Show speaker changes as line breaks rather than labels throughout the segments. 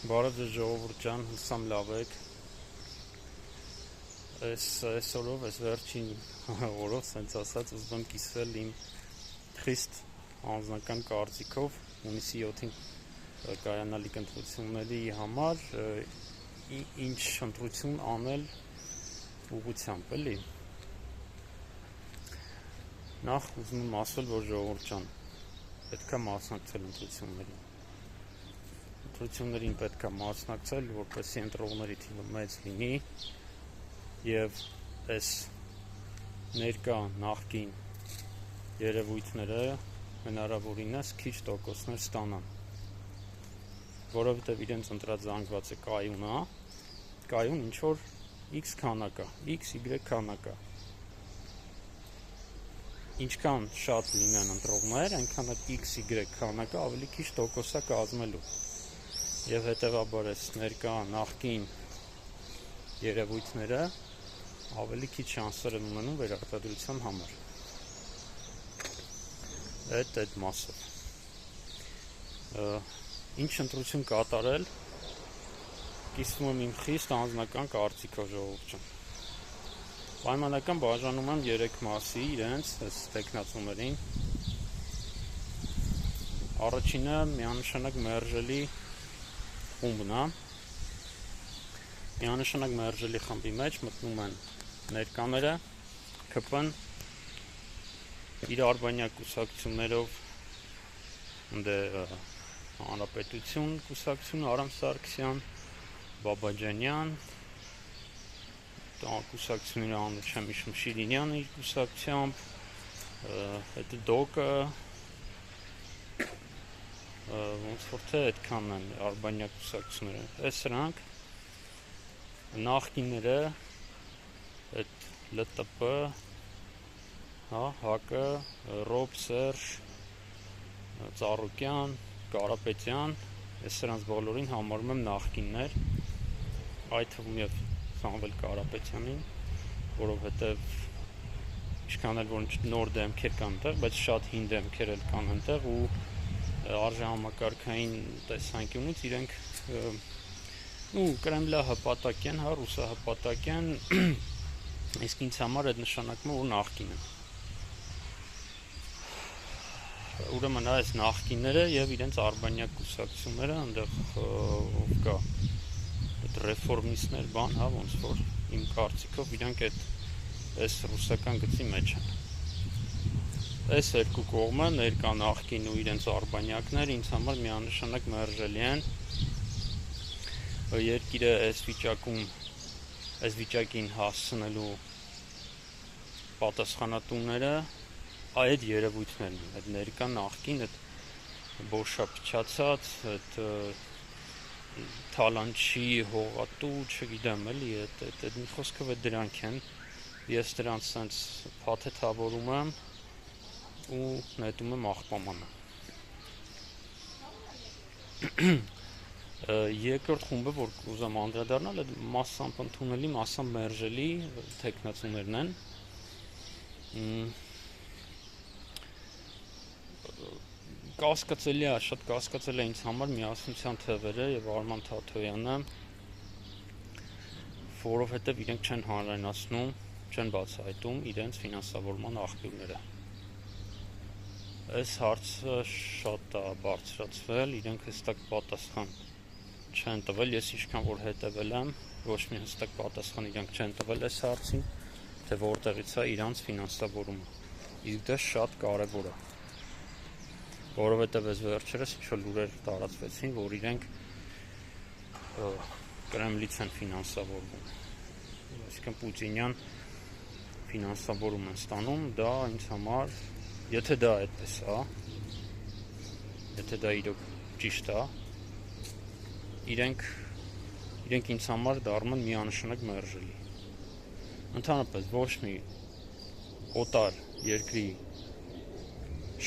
Բարև ձեզ ժողովուրդ ջան, հուսամ լավ եք։ Այսօրով, այս վերջին օրով, սենց ասած, ուզում եմ կիսվել իմ խիստ անձնական կարծիքով հունիսի 7-ին կայանալիք ընտրությունների համար ինչ ընտրություն անել ուղղությամբ, էլի։ Նախ ուզում եմ ասել, որ ժողովուրդ ջան, պետք է մասնակցել ընտրություններին։ Ընտրություններին պետք է մասնակցել, որպեսզի ընտրողների թիվը մեծ լինի եւ այս ներկա նախկին երևույթները հնարավորինս քիչ տոկոսներ ստանան, որովհետեւ իրենց ընտրած զանգվածը կայուն ինչ որ x քանակ է, x y քանակ է։ Ինչքան շատ լինեն ընտրողներ, այնքան x y քանակը ավելի քիչ տոկոս է կազմելու։ Եվ հետևաբար այս ներկա նախկին երևույթները ավելի քիչ շանսեր են ունենում վերարտադրության համար։ Այդ մասով։ Ինչ ընտրություն կատարել, կիսվում եմ իմ խիստ անձնական կարծիքով ժողովուրդ ջան։ Պայմանական բաժանում եմ 3 մասի իրենց այս տեխնացուներին։ Առաջինը միանշանակ մերժելի խումբն է։ Միանշանակ մերժելի խմբի մեջ մտնում են ներկաները, ԿՊ-ն, իր արբանյակ կուսակցություններով, Հանրապետություն կուսակցություն, Արամ Սարգսյան, Բաբաջանյան, կուսակցությունների անունը չեմ հիշում, Շիրինյան իր կուսակցությամբ, հետո ԴՕԿ-ը, ոնց որ թե այդքանն են արբանյակ կուսակցությունները, այս սրանք նախկինները, այդ ԼՏՊ, ՀԱԿ-ը, Ռոբ Սերժ, Ծառուկյան, Կարապետյան, այս սրանց բոլորին համարում եմ նախկիններ, այդ թվում եւ Սամվել Կարապետյանին, որովհետեւ ինչքան էլ որ նոր դեմքեր կան այնտեղ, բայց շատ հին դեմքեր էլ կան այնտեղ ու արժեհամակարգային տեսանկյունից իրենք կրեմլահպատակ են, ռուսահպատակ են, իսկ ինձ համար այդ նշանակում է, որ նախկին են։ Ուրեմն այս նախկինները եւ իրենց արբանյակ կուսակցությունները, այնտեղ ով կա, այդ ռեֆորմիստներ բան, ոնց որ իմ կարծիքով իրենք այս ռուսական գծի մեջ են։ Այս երկու կողմը, ներկա նախկին ու իրենց արբանյակներ, ինձ համար միանշանակ մերժելի են։ Երկիրը այս վիճակին հասցնելու պատասխանատուները այդ երևույթներն են, այդ ներկա նախկին, այդ բոշափչացած, այդ թալանչի հողատու, չգիտեմ էլի, այդ մի խոսքով դրանք են։ Ես դրանց սենց փաթեթավորում եմ ու նետում եմ աղբամանը։ Երկրորդ խումբը, որ կուզեմ անդրադառնալ, այդ մասամբ ընդունելի, մասամբ մերժելի տեխնացուներն են։ Կասկածելի է, շատ կասկածելի է ինձ համար Միասնության թվերը եւ Արման Թաթոյանը, որովհետեւ իրենք չեն հանրայնացնում, չեն բացահայտում իրենց ֆինանսավորման աղբյուրները։ Այս հարցը շատ է բարձրացվել, իրենք հստակ պատասխան չեն տվել, ես ինչքան որ հետևել եմ, ոչ մի հստակ պատասխան իրենք չեն տվել այս հարցին, թե որտեղից է իրանց ֆինանսավորումը։ Իսկ դա շատ կարևոր է, որովհետև այս վերջերս ինչ-որ լուրեր տարածվեցին, որ իրենք Կրեմլից են ֆինանսավորվում, այսինքն պուտինյան ֆինանսավորում են ստանում, դա ինձ համար, եթե դա այդպես է, եթե դա իրոք ճիշտ է, իրենք ինձ համար դառնում են միանշանակ մերժելի։ Ընդհանրապես ոչ մի օտար երկրի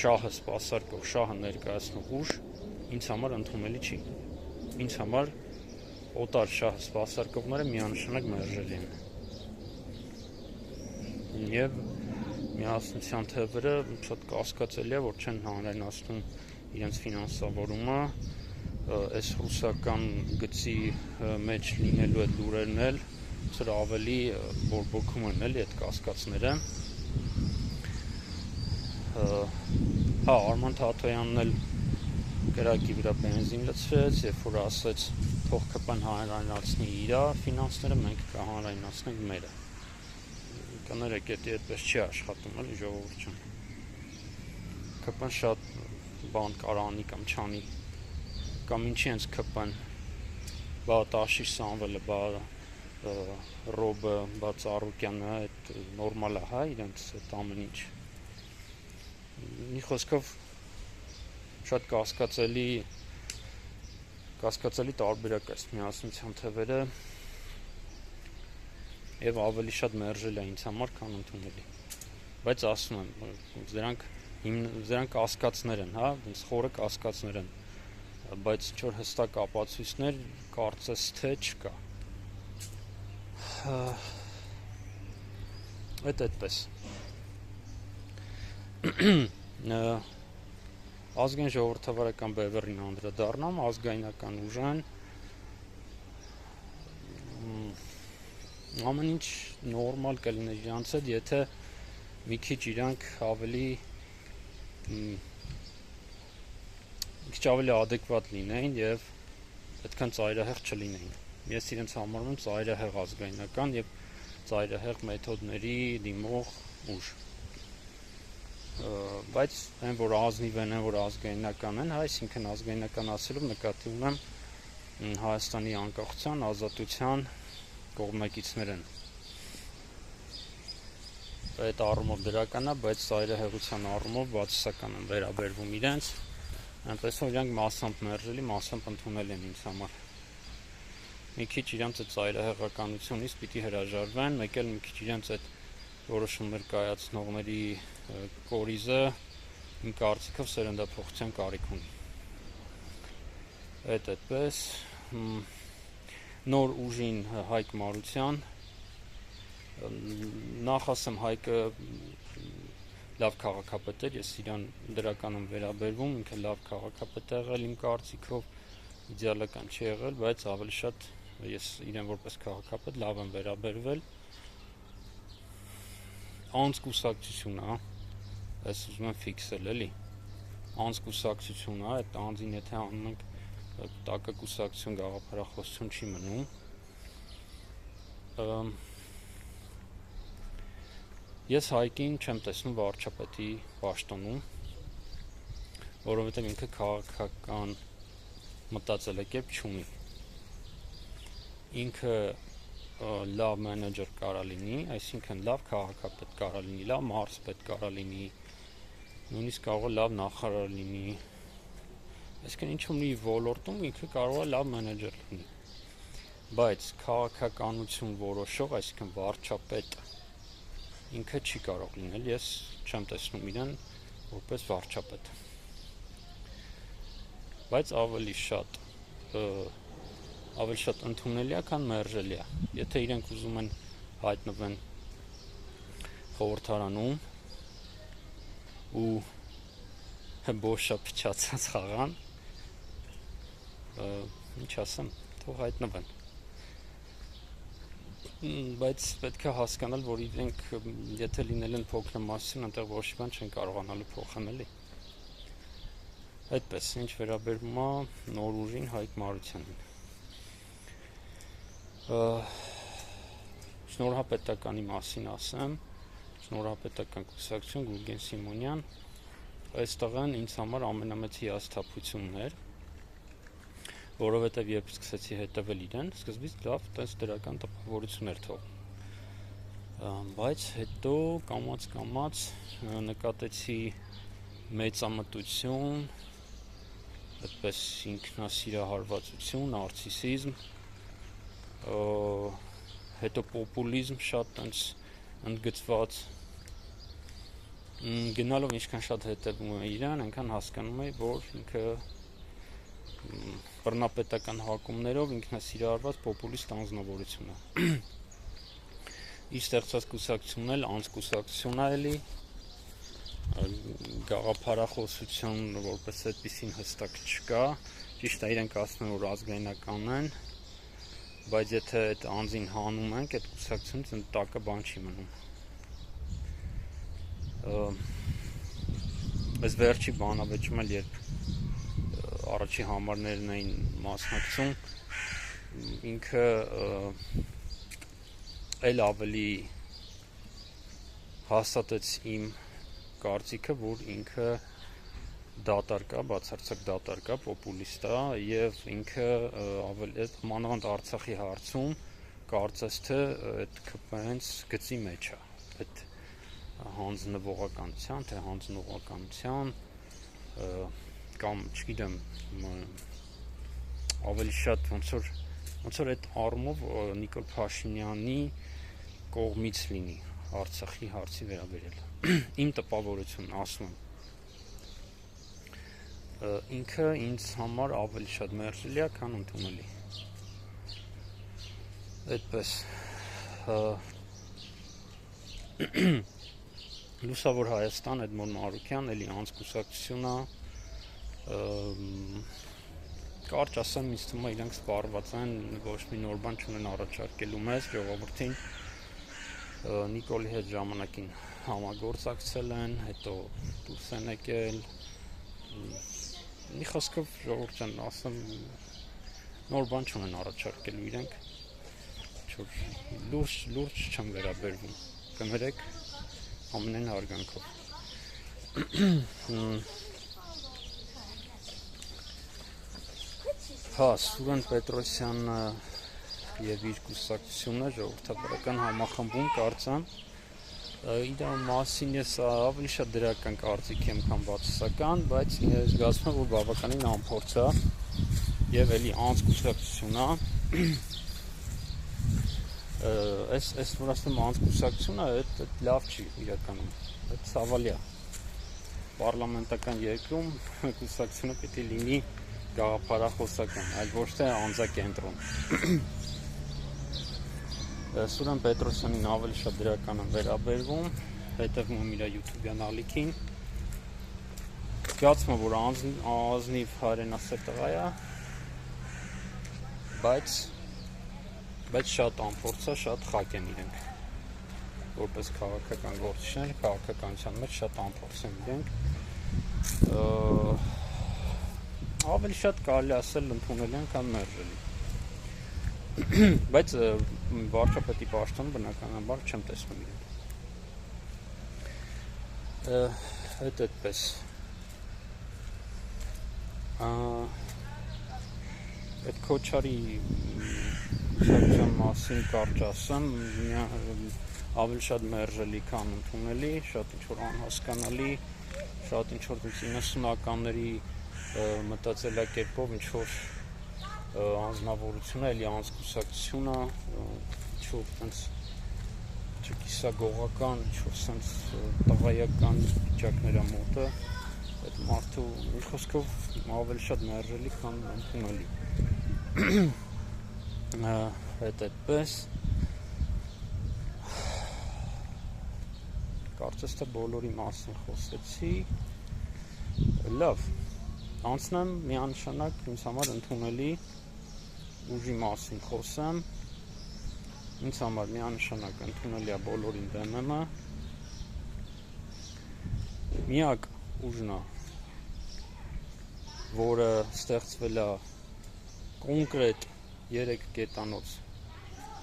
շահը սպասարկող, շահը ներկայացնող ուժ ինձ համար ընդունելի չի։ Ինձ համար օտար շահը սպասարկողները միանշանակ մերժելի են։ Եվ Միասնության թվերը շատ կասկածելի է, որ չեն հանրայնացնում իրենց ֆինանսավորումը, այս ռուսական գծի մեջ լինելու այդ լուրերն էլ ծր ավելի բորբոքում են էլի այդ կասկածները։ Հա, Արման Թաթոյանն էլ կրակի վրա բենզին լցրեց, երբ որ ասեց թող ԿՊ-ն հանրայնացնի իր ֆինանսները, մենք կհանրայնացնենք մերը։ Կներեք, դա այդպես չի աշխատում, էլի ժողովուրդ ջան։ ԿՊ-ն շատ բան կարանի կամ չանի, կամ ինչի հենց ԿՊ-ն, բա Տաշիր Սամվելը, բա Ռոբը, բա Ծառուկյանը, այդ նորմալ է, հա, իրենց այդ ամեն ինչ։ Մի խոսքով շատ կասկածելի տարբերակ է միասնության թվերը եւ ավելի շատ մերժել է ինձ համար, քան ընդունելի։ Բայց ասում եմ, դրանք կասկածներ են, հա, ինձ խորը կասկածներ են, բայց ինչ որ հստակ ապացույցներ կարծես թե չկա։ Այդպես։ Ազգային ժողովրդավարական բևեռին անդրադառնամ, ազգայնական ուժն ամեն ինչ նորմալ կլիներ իրանց հետ, եթե մի քիչ իրանք ավելի adեկվատ լինեին եւ այդքան ծայրահեղ չլինեին։ Ես իրենց համարում եմ ծայրահեղ ազգայնական եւ ծայրահեղ մեթոդների դիմող ուժ։ Բայց այն որ ազնիվ են, որ ազգայնական են, այսինքն ազգայնական ասելով նկատի ունեմ Հայաստանի անկախության, ազատության կողմնակիցներ են։ Այդ առումով դրական է, բայց ծայրահեղության առումով բացասական են վերաբերվում իրենց, այնպես որ իրանք մասամբ մերժելի, մասամբ ընդունելի են ինձ համար։ Մի քիչ իրանց այդ ծայրահեղականությունից պիտի հրաժարվեն, մեկ էլ մի քիչ իրանց այդ որոշումներ կայացնողների կորիզը իմ կարծիքով սերնդափոխության կարիք ունի։ Այդպես նոր ուժին Հայկ Մարության, նախ ասեմ Հայկը լավ քաղաքապետ էր, ես իրան դրական եմ վերաբերվում, ինքը լավ քաղաքապետ է եղել իմ կարծիքով, իդեալական չի եղել, բայց ավելի շատ ես իրեն որպես քաղաքապետ լավ եմ վերաբերվել։ Անց կուսակցություն է, այս ուզում եմ ֆիքսել էլի, անց կուսակցություն է, այդ անձին եթե անում ենք տակը կուսակցություն գաղափարախոսություն չի մնում։ Ես Հայկին չեմ տեսնում վարչապետի պաշտոնում, որովհետև ինքը քաղաքական մտածելակերպ չունի։ Ինքը լավ մենեջեր կարա լինի, այսինքն լավ քաղաքապետ կարա լինի, լավ մարզպետ կարա լինի, նույնիսկ կարող է լավ նախարար լինի, այսինքն ինչ-որ մի ոլորտում ինքը կարող է լավ մենեջեր լինի, բայց քաղաքականություն որոշող, այսինքն վարչապետ ինքը չի կարող լինել, ես չեմ տեսնում իրեն որպես վարչապետ, բայց ավելի շատ ընդունելի է, քան մերժելի է, եթե իրենք ուզում են հայտնվեն խորհրդարանում ու բոշա փչացած խաղան, ինչ ասեմ, թող հայտնվեն, բայց պետք է հասկանալ, որ իրենք եթե լինել են փոքրամասնություն, այնտեղ ոչ մի բան չեն կարողանալու փոխել, էլի։ Այդպես, ինչ վերաբերում է նոր ուժին Հայկ Մարությանին։ Շնորհապետականի մասին ասեմ, շնորհապետական կուսակցություն Գուրգեն Սիմոնյան, այս տղան ինձ համար ամենամեծ հիասթափությունն էր, որովհետև երբ սկսեցի հետևել իրեն, սկզբից լավ տես դրական տպավորություն էր թողում, բայց հետո կամաց նկատեցի մեծամտություն, այդպես ինքնասիրահարվածություն, նարցիսիզմ, հետո պոպուլիզմ շատ տենց ընդգծված, գնալով ինչքան շատ հետևում եմ իրան, այնքան հասկանում եմ, որ ինքը բռնապետական հակումներով ինքնասիրահարված պոպուլիստ անձնավորություն է։ Իր ստեղծած կուսակցությունն էլ անձկուսակցություն է էլի, գաղափարախոսություն որպես այդպեսին հստակ չկա, ճիշտ է, իրենք ասում են, որ ազգայնական են, բայց եթե այդ անձին հանում ենք, այդ կուսակցությունից տակը բան չի մնում։ Այս վերջի բանավեճում էլ երբ առաջի համարներն էին մասնակցում, ինքը էլ ավելի հաստատեց իմ կարծիքը, որ ինքը դատարկա, բացարձակ դատարկա, պոպուլիստ է եւ ինքը ավելի մանավանդ Արցախի հարցում կարծես թե այդ հենց գծի մեջ է, այդ հանձնվողականության, թե հանձնողականության կամ չգիտեմ ավելի շատ ոնց որ այդ առումով Նիկոլ Փաշինյանի կողմից լինի Արցախի հարցի վերաբերյալ։ Իմ տպավորությունն ասում եմ, ինքը ինձ համար ավելի շատ մերժելի է, քան ընդունելի։ Այդպես Լուսավոր Հայաստան, Էդմոն Մարուկյան, էլի անձկուսակցություն է, կարճ ասեմ, ինձ թվում է իրենք սպառված են, ոչ մի նոր բան չունեն առաջարկելու մեզ, ժողովրդին, Նիկոլի հետ ժամանակին համագործակցել են, հետո դուրս են եկել, մի խոսքով ժողովրդին ասեմ, նոր բան չունեն առաջարկելու իրենք, լուրջ չեմ վերաբերվում, կներեք ամենայն հարգանքով։ Հա, Սուրեն Պետրոսյանը եւ իր կուսակցությունը ժողովրդական համախմբում կարծեմ, իր մասին ես ավելի շատ դրական կարծիք եմ, քան բացասական, բայց զգացում եմ, որ բավականին անփորձ է եւ էլի անձկուսակցություն է։ Այս որ ասում անձկուսակցությունը, այդ լավ չի իրականում, այդ ցավալի է։ Պարլամենտական երկրում կուսակցությունը պետք է լինի գաղափարախոսական, այլ ոչ թե անձակենտրոն։ Սուրեն Պետրոսյանին ավելի շատ դրական եմ վերաբերվում, հետևում եմ իր YouTube-յան ալիքին։ Զգացում եմ, որ ազնիվ հայրենասեր տղա է, բայց շատ անփորձ է, շատ խակ են իրենք։ Որպես քաղաքական գործիչներ, քաղաքականության մեջ շատ անփորձ են իրենք։ Ավելի շատ կարելի ասել ընդունելի են, քան մերժելի։ Բայց վարչապետի պաշտոն բնականաբար չեմ տեսնում իրեն։ Այդպես։ Այդ Քոչարի կուսակցության մասին կարճ ասեմ, ավելի շատ մերժելի, քան ընդունելի, շատ ինչ-որ անհասկանալի, շատ ինչ-որ 90-ականների մտածելակերպով ինչ-որ անձնավորությունը, էլի անձկուսակցությունը, ինչ-որ տենց չկիսագողական, ինչ-որ սենց տղայական վիճակներա մոտը, այդ մարդու մի խոսքով ավելի շատ մերժելի, քան ընդունելի։ Այդպես կարծես թե բոլորի մասին խոսեցի, լավ, անցնեմ միանշանակ ինձ համար ընդունելի ուժի մասին խոսեմ, ինձ համար միանշանակ ընդունելի է բոլորին ԲՄՄ, միակ ուժն է, որը ստեղծվել է կոնկրետ 3 կետանոց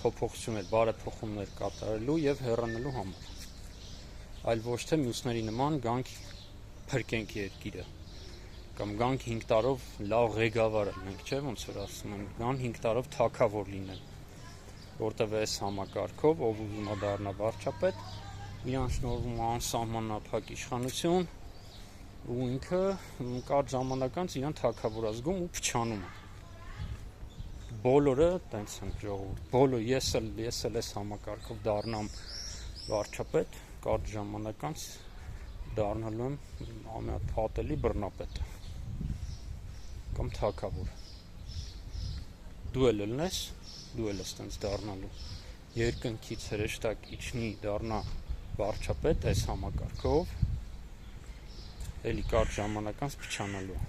փոփոխություններ, բարեփոխումներ կատարելու եւ հեռանալու համար, այլ ոչ թե մյուսների նման գանք փրկենք երկիրը, կամ գանք 5 տարով լավ ղեկավար լինենք, չէ՞, ոնց որ ասում են, գան 5 տարով թագավոր լինեն, որտեղ այս համակարգով ով ուզում է դառնա վարչապետ, իրան շնորհվում է անսահմանափակ իշխանություն, ու ինքը կարճ ժամանակ անց իրան թագավոր ազգում ու փչանում է։ Բոլորը տենց են ժողովուրդ, բոլոր ես էլ այս համակարգով դառնամ վարչապետ, կարճ ժամանակ անց դառնալու եմ ամենափատելի բռնապետը կամ թագավոր։ Դու էլ ելնես, դու էլ ես տենց դառնալու, երկնքից հրեշտակ իջնի դառնա վարչապետ այս համակարգով, էլի կարճ ժամանակ անց փչանալու։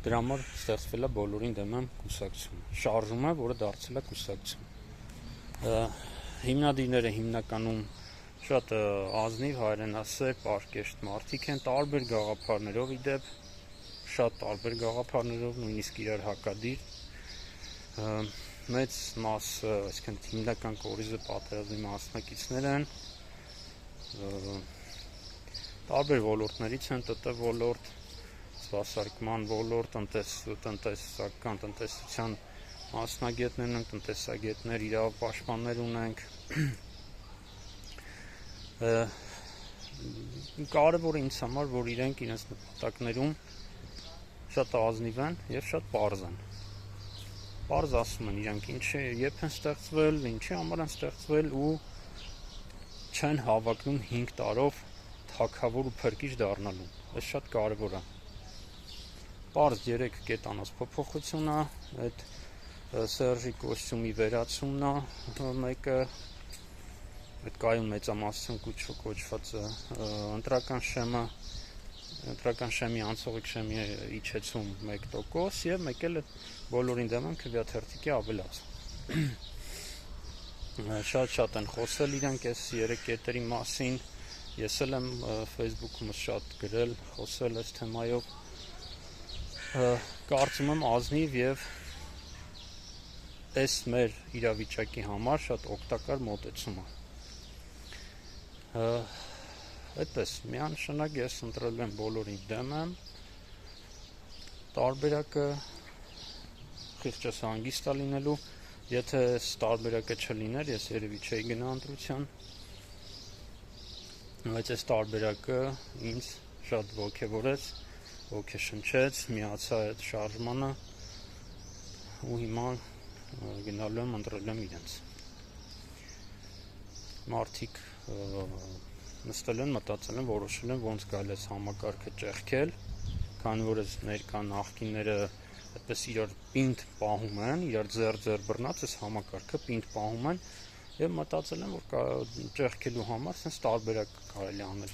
Դրա համար ստեղծվել է բոլորին դեմ եմ կուսակցությունը, շարժումը, որը դարձել է կուսակցություն։ Հիմնադիրները հիմնականում շատ ազնիվ հայրենասեր, պարկեշտ մարդիկ են, տարբեր գաղափարներով իդեպ, շատ տարբեր գաղափարներով, նույնիսկ իրար հակադիր, մեծ մասը, այսինքն հիմնական կորիզը պատերազմի մասնակիցներ են, տարբեր ոլորտներից են, ՏՏ ոլորտ, սպասարկման ոլորտ, տնտեսության մասնագետներ են, տնտեսագետներ, իրավապաշտպաններ ունենք։ Կարևորը ինձ համար, որ իրենք իրենց նպատակներում շատ ազնիվ են եւ շատ պարզ են։ Պարզ ասում են իրենք ինչի երբ են ստեղծվել, ինչի համար են ստեղծվել ու չեն հավակնում 5 տարով թագավոր ու փրկիչ դառնալու։ Այս շատ կարևոր է։ Պարզ 3 կետանոց փոփոխությունն է, այդ Սերժի կոստյումի վերացումն է, մեկը այդ կայուն մեծամասնություն կոչված ընտրական շեմի անցողիկ շեմի իջեցում 1% եւ մեկ էլ բոլորին դեմ քվեաթերթիկի ավելացում։ Շատ են խոսել իրենք այս 3 կետերի մասին, ես էլ եմ Facebook-ում շատ գրել, խոսել այս թեմայով։ Կարծում եմ ազնիվ եւ այս մեր իրավիճակի համար շատ օգտակար մոտեցում է։ Այդպես միանշանակ ես ընտրել եմ բոլորին դեմ եմ, տարբերակը խիղճս հանգիստ է լինելու, եթե տարբերակը չլիներ, ես երևի չէի գնա ընտրության, բայց այս տարբերակը ինձ շատ ոգևորեց, ոգեշնչեց, միացա այդ շարժմանը ու հիմա գնալու եմ ընտրել եմ իրենց։ Մարդիկ նստել են, մտածել են, որոշել են ոնց գալ այս համակարգը ճեղքել, քանի որ այս ներկա նախկինները այդպես իրար պինդ պահում են, իրար ձեր բռնած այս համակարգը պինդ պահում են եւ մտածել են, որ ճեղքելու համար sense տարբերակ կարելի անել։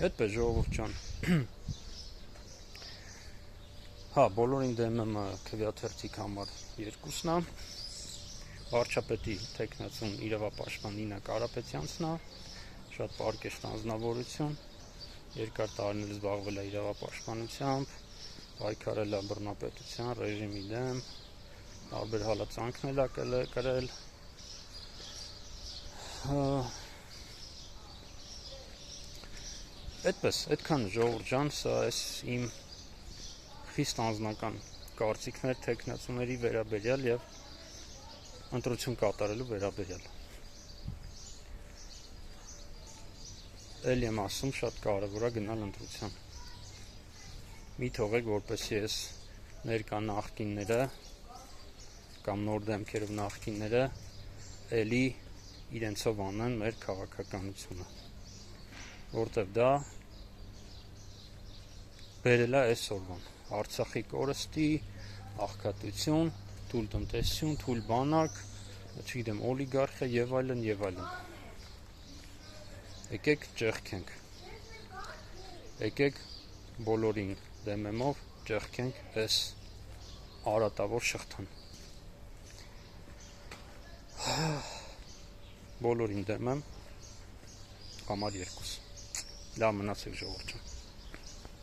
Այդպես ժողովուրդ ջան։ Բոլորին դեմ եմ քվեաթերթիկ համար 2-ն է, վարչապետի թեկնածուն իրավապաշտպան Նինա Կարապետյանցն է, շատ պարկեշտ անձնավորություն, երկար տարիներ զբաղվել է իրավապաշտպանությամբ, պայքարել է բռնապետության ռեժիմի դեմ, տարբեր հալածանքներ է կրել։ Այդպես, այդքան ժողովուրդ ջան, սա էս իմ խիստ անձնական կարծիքներ թեկնածուների վերաբերյալ եւ ընտրություն կատարելու վերաբերյալ։ Էլ եմ ասում, շատ կարևոր է գնալ ընտրության։ Մի թողեք, որպեսզի ես ներկա նախկինները կամ նոր դեմքերով նախկինները էլի իրենցով անեն մեր քաղաքականությունը, որտեվ դա բերել է այսօրվան Արցախի կորստի, աղքատություն, թույլ տնտեսություն, թույլ բանակ, չգիտեմ, օլիգարխիա եւ այլն եւ այլն։ Եկեք ճեղքենք։ Եկեք բոլորին դեմեմով ճեղքենք այս արատավոր շղթան։ Բոլորին դեմ եմ համար 2։ Լավ մնացեք ժողովուրդ ջան։